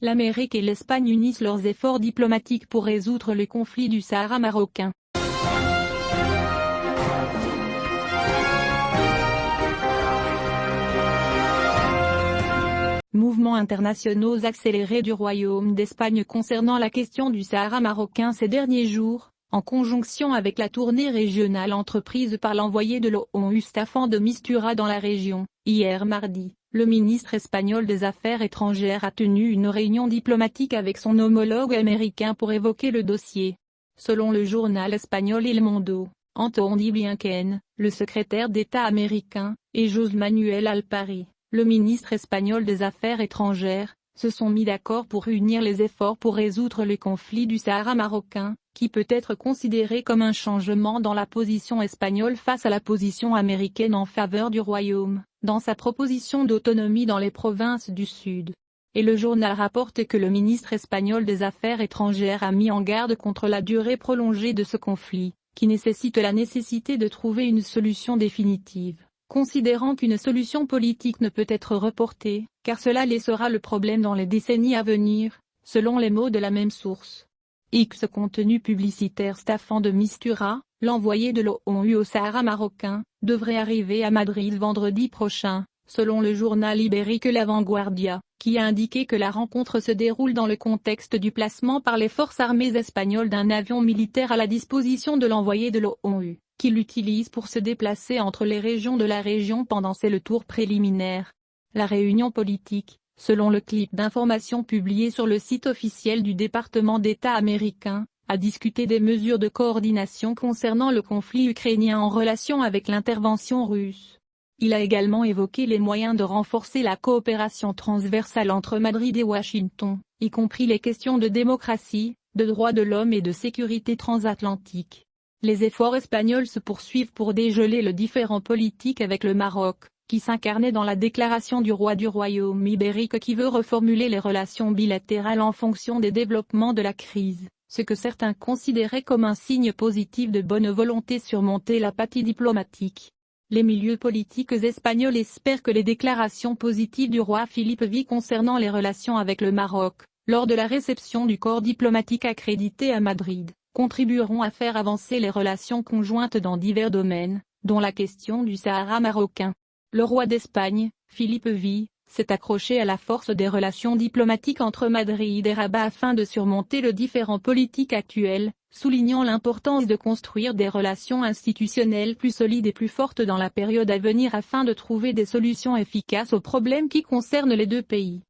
L'Amérique et l'Espagne unissent leurs efforts diplomatiques pour résoudre le conflit du Sahara marocain. Mouvements internationaux accélérés du Royaume d'Espagne concernant la question du Sahara marocain ces derniers jours, en conjonction avec la tournée régionale entreprise par l'envoyé de l'ONU Staffan de Mistura dans la région. Hier mardi, le ministre espagnol des Affaires étrangères a tenu une réunion diplomatique avec son homologue américain pour évoquer le dossier. Selon le journal espagnol El Mundo, Antony Blinken, le secrétaire d'État américain, et José Manuel Alpari, le ministre espagnol des Affaires étrangères, se sont mis d'accord pour unir les efforts pour résoudre le conflit du Sahara marocain, qui peut être considéré comme un changement dans la position espagnole face à la position américaine en faveur du Royaume, dans sa proposition d'autonomie dans les provinces du Sud. Et le journal rapporte que le ministre espagnol des Affaires étrangères a mis en garde contre la durée prolongée de ce conflit, qui nécessite la nécessité de trouver une solution définitive, considérant qu'une solution politique ne peut être reportée, car cela laissera le problème dans les décennies à venir, selon les mots de la même source. X contenu publicitaire Staffan de Mistura, l'envoyé de l'ONU au Sahara marocain, devrait arriver à Madrid vendredi prochain, selon le journal ibérique La Vanguardia, qui a indiqué que la rencontre se déroule dans le contexte du placement par les forces armées espagnoles d'un avion militaire à la disposition de l'envoyé de l'ONU, qui l'utilise pour se déplacer entre les régions de la région pendant le tour préliminaire. La réunion politique, selon le clip d'information publié sur le site officiel du département d'État américain, a discuté des mesures de coordination concernant le conflit ukrainien en relation avec l'intervention russe. Il a également évoqué les moyens de renforcer la coopération transversale entre Madrid et Washington, y compris les questions de démocratie, de droits de l'homme et de sécurité transatlantique. Les efforts espagnols se poursuivent pour dégeler le différend politique avec le Maroc, qui s'incarnait dans la déclaration du roi du royaume ibérique qui veut reformuler les relations bilatérales en fonction des développements de la crise, ce que certains considéraient comme un signe positif de bonne volonté surmonter l'apathie diplomatique. Les milieux politiques espagnols espèrent que les déclarations positives du roi Philippe V concernant les relations avec le Maroc, lors de la réception du corps diplomatique accrédité à Madrid, contribueront à faire avancer les relations conjointes dans divers domaines, dont la question du Sahara marocain. Le roi d'Espagne, Philippe V, s'est accroché à la force des relations diplomatiques entre Madrid et Rabat afin de surmonter le différend politique actuel, soulignant l'importance de construire des relations institutionnelles plus solides et plus fortes dans la période à venir afin de trouver des solutions efficaces aux problèmes qui concernent les deux pays.